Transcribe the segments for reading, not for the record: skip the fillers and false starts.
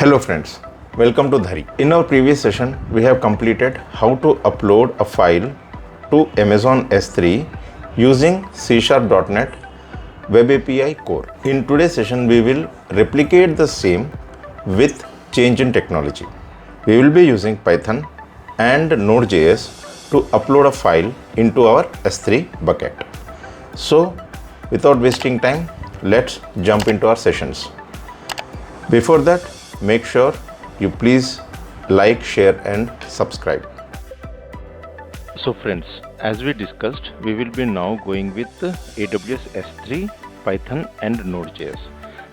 Hello friends, welcome to Dhari. In our previous session, we have completed how to upload a file to Amazon S3 using C#.NET Web API core. In today's session, we will replicate the same with change in technology. We will be using Python and Node.js to upload a file into our S3 bucket. So, without wasting time, let's jump into our sessions. Before that, make sure you please like, share and subscribe. So friends, as we discussed, we will be now going with AWS S3, Python and Node.js.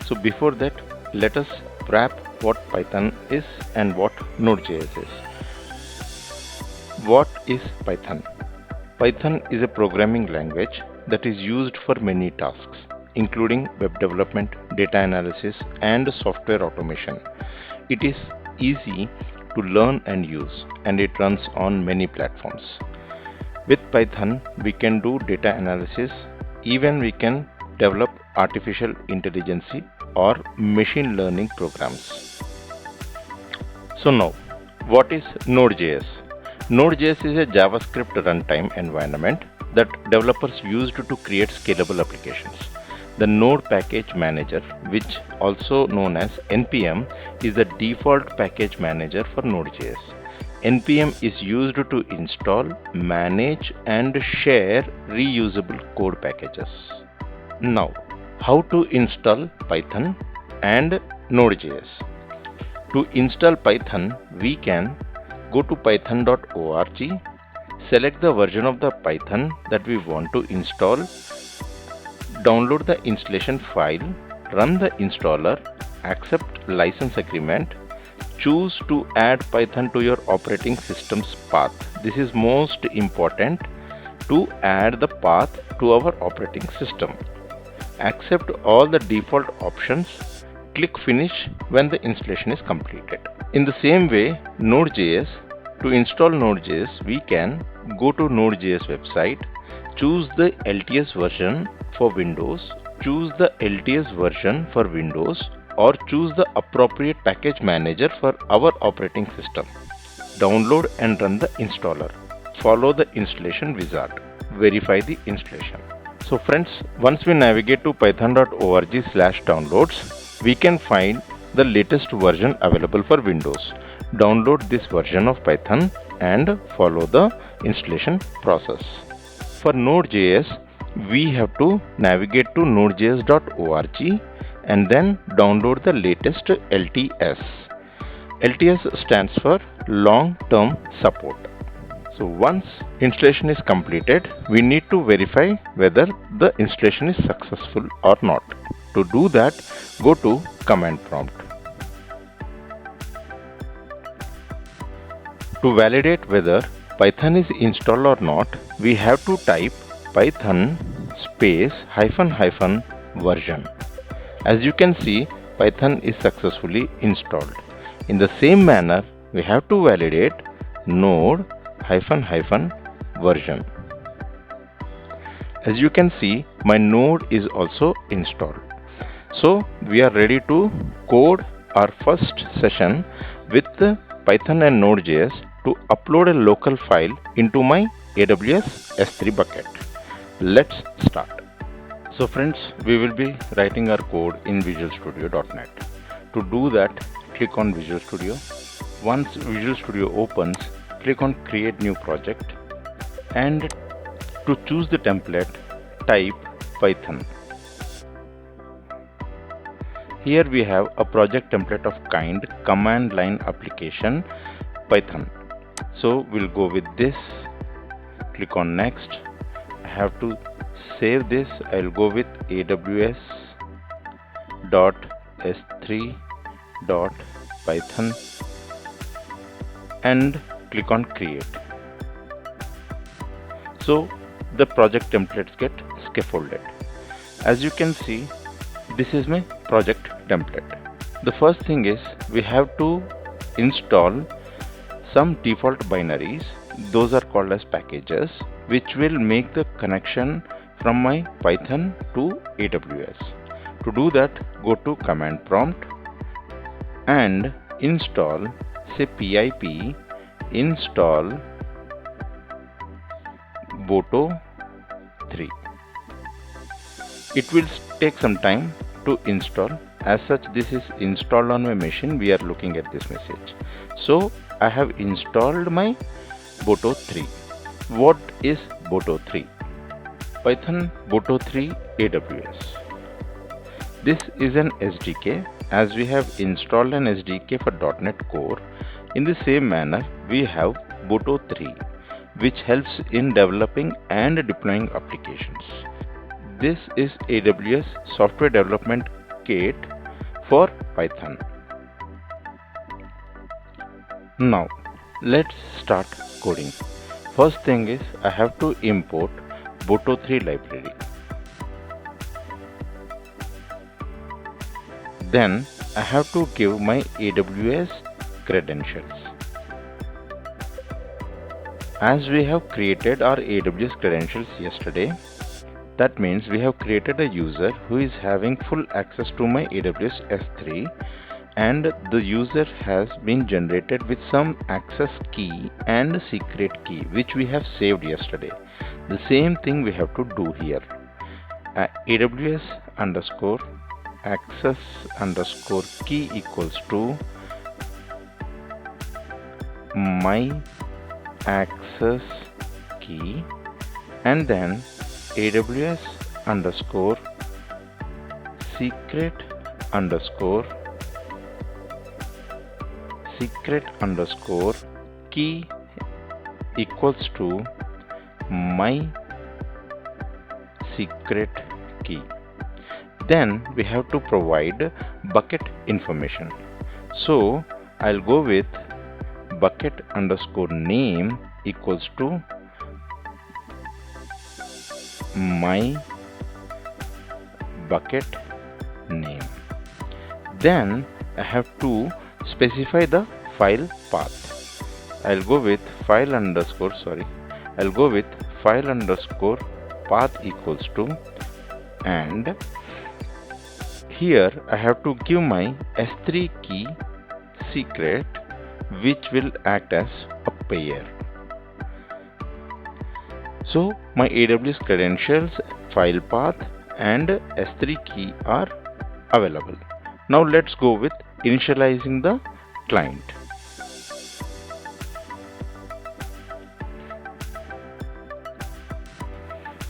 So before that, let us wrap what Python is and what Node.js is. What is Python? Python is a programming language that is used for many tasks, including web development, data analysis and software automation. It is easy to learn and use, and it runs on many platforms. With Python, we can do data analysis, even we can develop artificial intelligence or machine learning programs. So now, what is Node.js? Node.js is a JavaScript runtime environment that developers used to create scalable applications. The Node Package Manager, which also known as NPM, is the default package manager for Node.js. NPM is used to install, manage and share reusable code packages. Now, how to install Python and Node.js? To install Python, we can go to python.org, select the version of the Python that we want to install, download the installation file, run the installer, accept license agreement, choose to add Python to your operating system's path. This is most important, to add the path to our operating system. Accept all the default options, click finish when the installation is completed. In the same way, Node.js, to install Node.js, we can go to Node.js website, choose the LTS version for Windows, choose the LTS version for Windows, or choose the appropriate package manager for our operating system. Download and run the installer. Follow the installation wizard. Verify the installation. So friends, once we navigate to python.org/downloads, we can find the latest version available for Windows. Download this version of Python and follow the installation process. For Node.js, we have to navigate to nodejs.org and then download the latest LTS. LTS stands for long-term support. So once installation is completed, we need to verify whether the installation is successful or not. To do that, go to command prompt. To validate whether Python is installed or not, we have to type Python space -- version. As you can see, Python is successfully installed. In the same manner, we have to validate node -- version. As you can see, my node is also installed. So we are ready to code our first session with Python and Node.js to upload a local file into my AWS S3 bucket. Let's start. So friends, we will be writing our code in Visual Studio.NET. To do that, click on Visual Studio. Once Visual Studio opens, click on Create New Project, and to choose the template, type Python. Here we have a project template of kind command line application Python. So we'll go with this. Click on Next. I have to save this. I'll go with aws.s3.python and click on Create. So the project templates get scaffolded. As you can see, this is my project template. The first thing is we have to install some default binaries. Those are called as packages, which will make the connection from my Python to AWS. To do that, go to command prompt and install, say pip install Boto 3. It will take some time to install. As such, this is installed on my machine. We are looking at this message. So I have installed my Boto 3. What is Boto 3? Python Boto 3 AWS. This is an SDK. As we have installed an SDK for .NET Core, in the same manner we have Boto 3, which helps in developing and deploying applications. This is AWS Software Development Kit for Python. Now let's start coding. First thing is I have to import Boto 3 library. Then I have to give my AWS credentials. As we have created our AWS credentials yesterday, that means we have created a user who is having full access to my AWS S3, and the user has been generated with some access key and secret key which we have saved yesterday. The same thing we have to do here. AWS underscore access underscore key equals to my access key, and then AWS underscore secret underscore key equals to my secret key. Then we have to provide bucket information. So I'll go with bucket underscore name equals to my bucket name. Then I have to specify the file path. I'll go with file underscore path equals to, and here I have to give my S3 key secret, which will act as a pair. So my AWS credentials, file path and S3 key are available. Now let's go with initializing the client.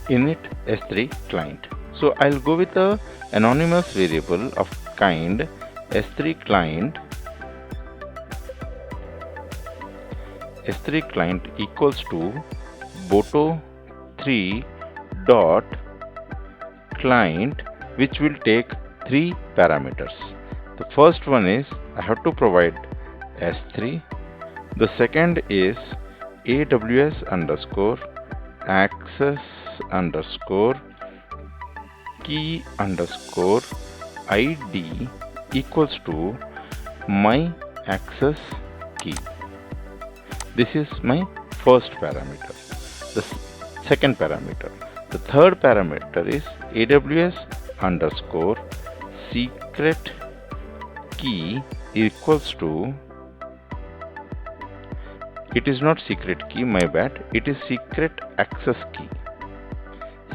Init S3 client. So I'll go with a anonymous variable of kind S3 client equals to Boto 3 dot client, which will take 3 parameters. The first one is I have to provide S3. The second is AWS underscore access underscore key underscore ID equals to my access key. This is my first parameter. The second parameter. The third parameter is AWS underscore secret key equals to, it is not secret key, my bad, it is secret access key.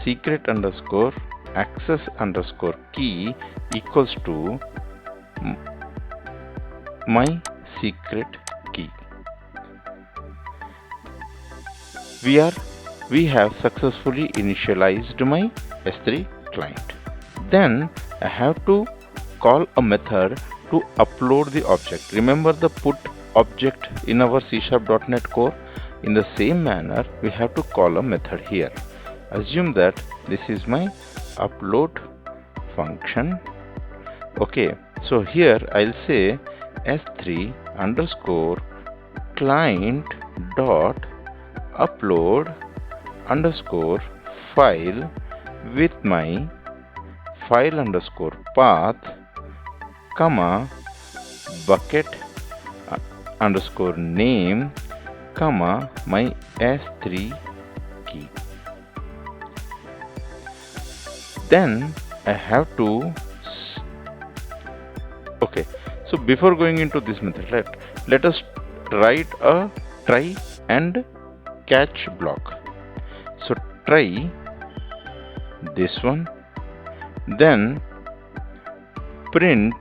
Secret underscore access underscore key equals to my secret key. We have successfully initialized my S3 client. Then I have to call a method to upload the object. Remember the put object in our C#.NET Core? In the same manner, we have to call a method here. Assume that this is my upload function. Okay, so here I'll say S3 underscore client dot upload underscore file with my file underscore path, comma bucket underscore name, comma my S3 key. Then I have to, okay, So before going into this method, let us write a try and catch block. So try this one, then print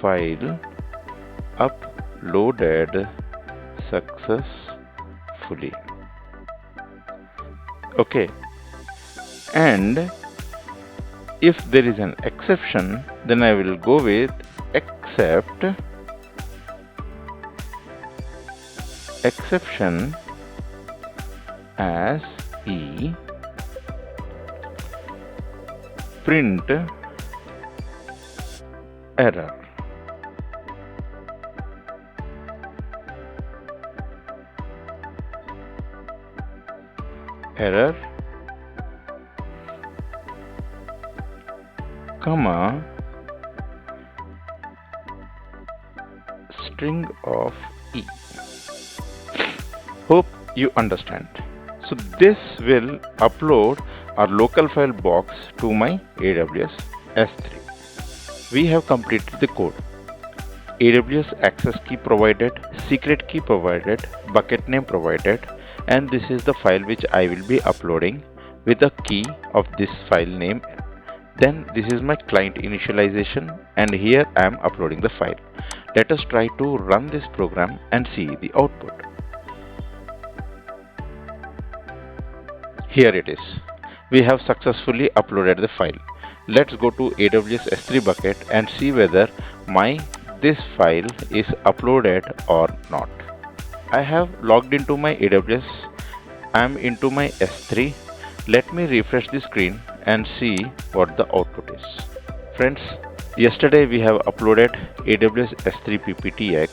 file uploaded successfully. Okay, and if there is an exception, then I will go with except exception as e print error. Error, comma, string of e. Hope you understand. So this will upload our local file box to my AWS S3. We have completed the code. AWS access key provided, secret key provided, bucket name provided, and this is the file which I will be uploading with a key of this file name. Then this is my client initialization, and here I am uploading the file. Let us try to run this program and see the output. Here it is. We have successfully uploaded the file. Let's go to AWS S3 bucket and see whether this file is uploaded or not. I have logged into my AWS. I am into my S3. Let me refresh the screen and see what the output is. Friends, yesterday we have uploaded AWS S3 PPTX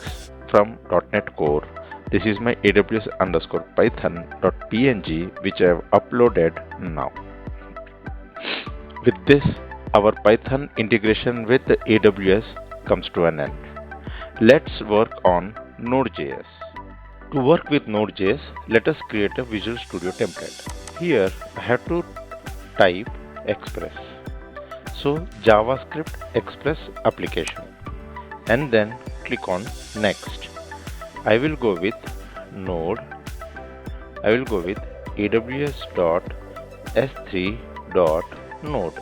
from .NET Core. This is my AWS_Python.png which I have uploaded now. With this, our Python integration with the AWS comes to an end. Let's work on Node.js. To work with Node.js, let us create a Visual Studio template. Here I have to type Express. So JavaScript Express application, and then click on Next. I will go with Node. I will go with aws.s3.node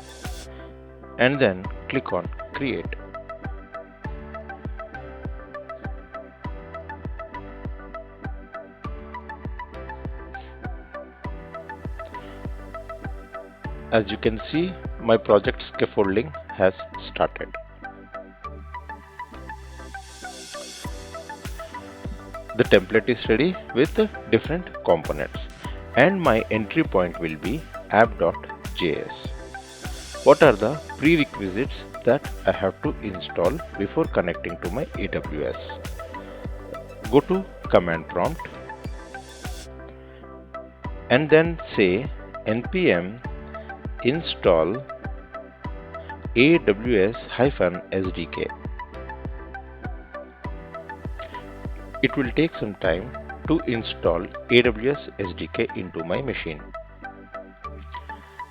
and then click on Create. As you can see, my project scaffolding has started. The template is ready with different components, and my entry point will be app.js. What are the prerequisites that I have to install before connecting to my AWS? Go to command prompt and then say npm install AWS-SDK. It will take some time to install AWS SDK into my machine.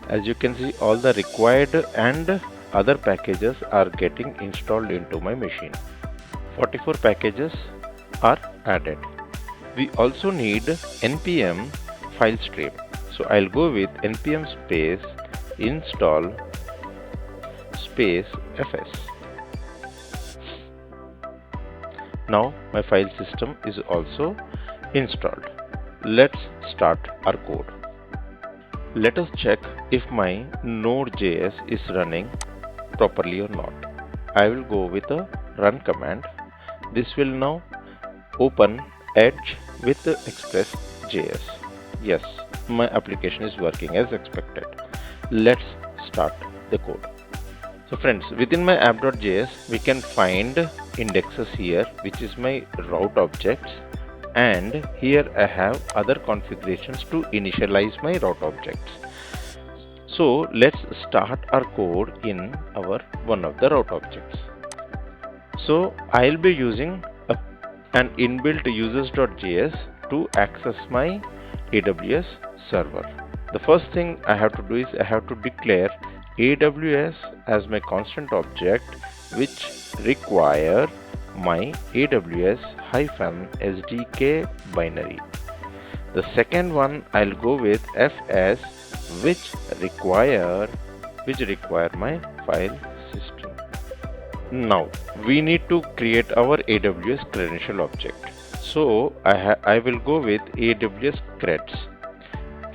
As you can see, all the required and other packages are getting installed into my machine. 44 packages are added. We also need npm file stream. So I'll go with npm space install space fs. Now my file system is also installed. Let's start our code. Let us check if my Node.js is running properly or not. I will go with a run command. This will now open Edge with the Express.js. Yes, my application is working as expected. Let's start the code. So friends, within my app.js we can find indexes here, which is my route objects, and here I have other configurations to initialize my route objects. So let's start our code in our one of the route objects. So I'll be using an inbuilt users.js to access my AWS server. The first thing I have to do is I have to declare AWS as my constant object, which require my AWS -SDK binary. The second one I'll go with FS, which require my file system. Now we need to create our AWS credential object. So I will go with AWS creds.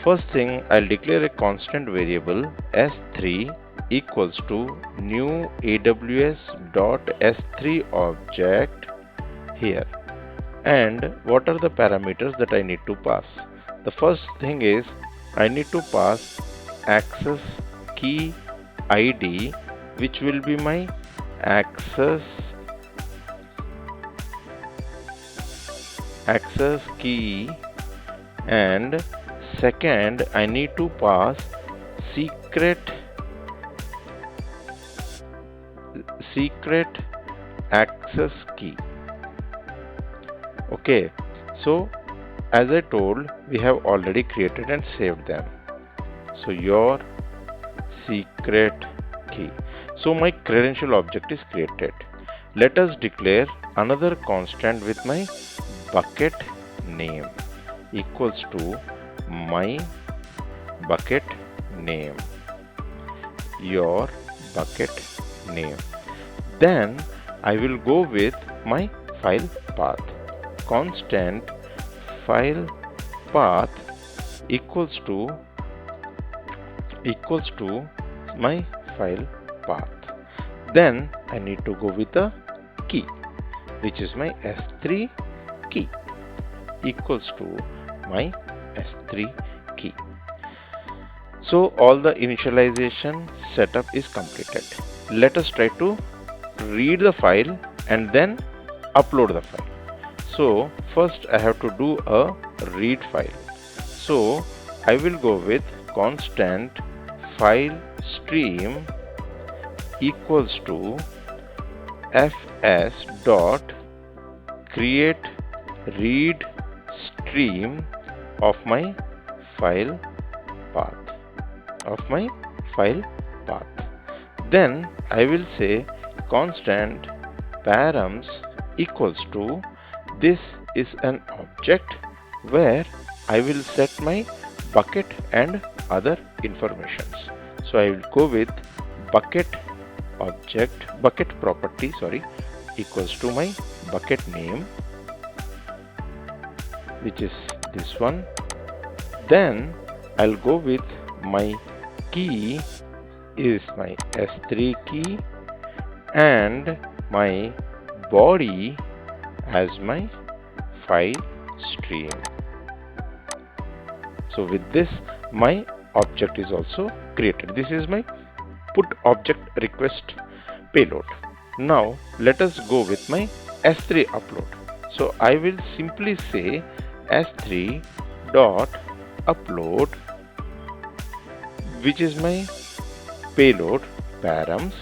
First thing, I'll declare a constant variable s3 equals to new aws.s3 object here. And what are the parameters that I need to pass? The first thing is I need to pass access key ID, which will be my access key, and second I need to pass secret access key. Okay, so as I told, we have already created and saved them. So your secret key. So my credential object is created. Let us declare another constant with my bucket name equals to my bucket name, your bucket name. Then I will go with my file path. Constant file path equals to my file path. Then I need to go with the key, which is my s3 key, equals to my s3 key. So all the initialization setup is completed. Let us try to read the file and then upload the file. So first I have to do a read file. So I will go with constant file stream equals to fs dot create read stream of my file path. Then I will say constant params equals to, this is an object where I will set my bucket and other informations. So I will go with bucket property equals to my bucket name, which is this one. Then I'll go with my key is my s3 key and my body as my file stream. So with this my object is also created. This is my put object request payload. Now let us go with my s3 upload. So I will simply say s3 dot upload, which is my payload params,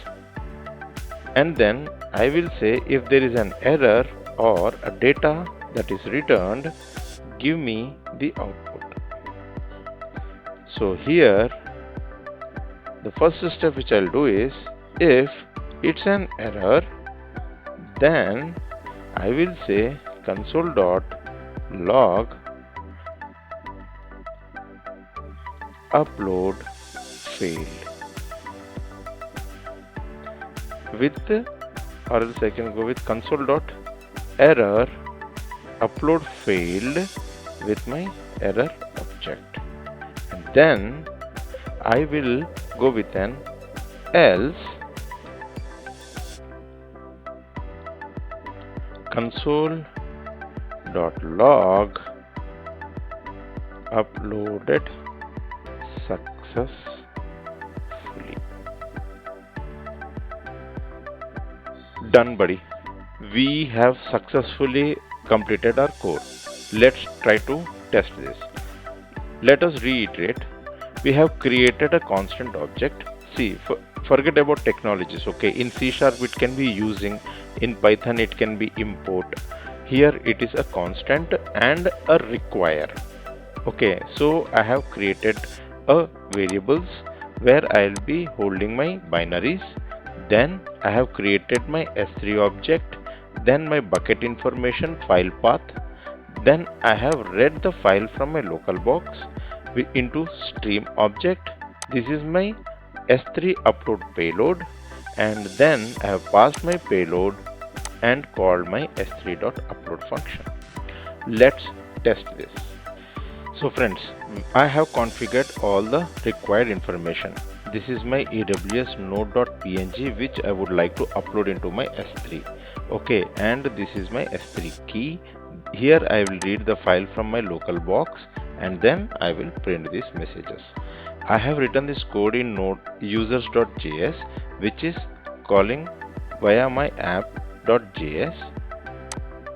and then I will say if there is an error or a data that is returned, give me the output. So here the first step which I'll do is, if it's an error, then I will say console.log upload failed, with, or else I can go with console.error upload failed with my error object, and then I will go with an else console.log uploaded successfully. Done, buddy. We have successfully completed our code. Let's try to test this. Let us reiterate. We have created a constant object. See, forget about technologies. Okay, in C# it can be using, in Python it can be import. Here it is a constant and a require. Okay, so I have created a variables where I'll be holding my binaries. Then I have created my S3 object, then my bucket information file path. Then I have read the file from my local box into stream object. This is my S3 upload payload, and then I have passed my payload and called my s3.upload function. Let's test this. So friends, I have configured all the required information. This is my AWS Node.png which I would like to upload into my S3. Okay, and this is my S3 key. Here I will read the file from my local box and then I will print these messages. I have written this code in Node users.js which is calling via my app.js.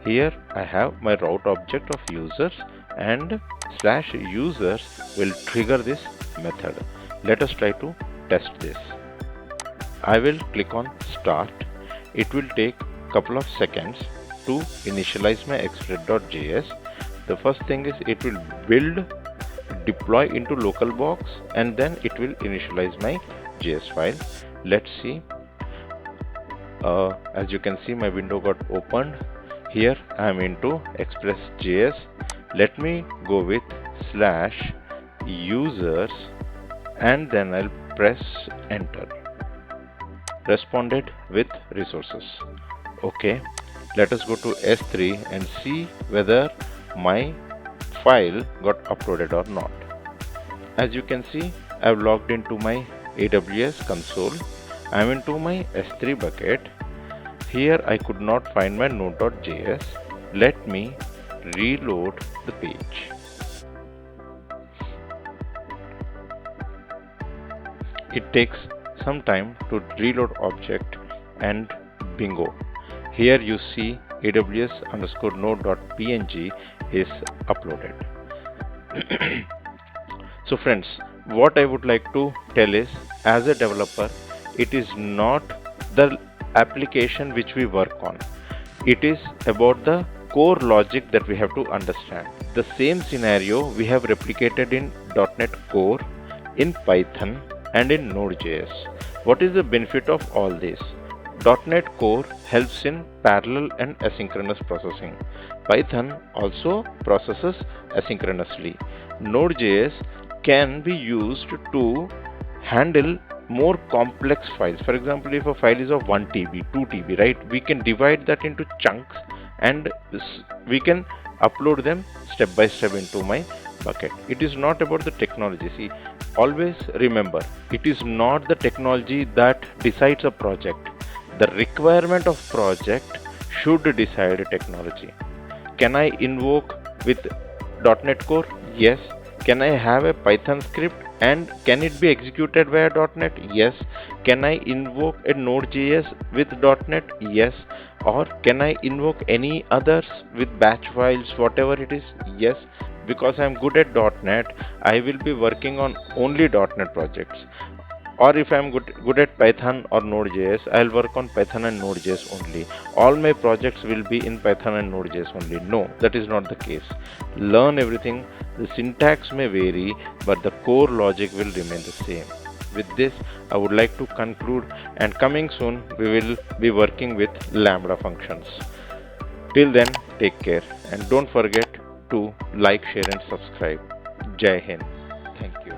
Here I have my route object of users and /users will trigger this method. Let us try to test this. I will click on start. It will take couple of seconds to initialize my express.js. The first thing is it will build, deploy into local box, and then it will initialize my JS file. Let's see. As you can see, my window got opened. Here I am into express.js. Let me go with /users and then I'll press enter. Responded with resources. Okay, let us go to S3 and see whether my file got uploaded or not. As you can see, I've logged into my AWS console. I'm into my S3 bucket. Here I could not find my Node.js. Let me reload the page. It takes some time to reload object and bingo. Here you see AWS_node.png is uploaded. So friends, what I would like to tell is, as a developer, it is not the application which we work on. It is about the core logic that we have to understand. The same scenario we have replicated in .NET Core, in Python and in Node.js. What is the benefit of all this? .NET Core helps in parallel and asynchronous processing. Python also processes asynchronously. Node.js can be used to handle more complex files. For example, if a file is of 1 TB, 2 TB, right, we can divide that into chunks and we can upload them step by step into my bucket. It is not about the technology. See, always remember, it is not the technology that decides a project. The requirement of project should decide a technology. Can I invoke with .NET Core? Yes. Can I have a Python script and can it be executed via .NET? Yes. Can I invoke a Node.js with .NET? Yes. Or can I invoke any others with batch files, whatever it is? Yes. Because I am good at .NET, I will be working on only .NET projects. Or if I am good at Python or Node.js, I will work on Python and Node.js only. All my projects will be in Python and Node.js only. No, that is not the case. Learn everything. The syntax may vary, but the core logic will remain the same. With this, I would like to conclude, and coming soon, we will be working with Lambda functions. Till then, take care and don't forget to like, share and subscribe. Jai Hind. Thank you.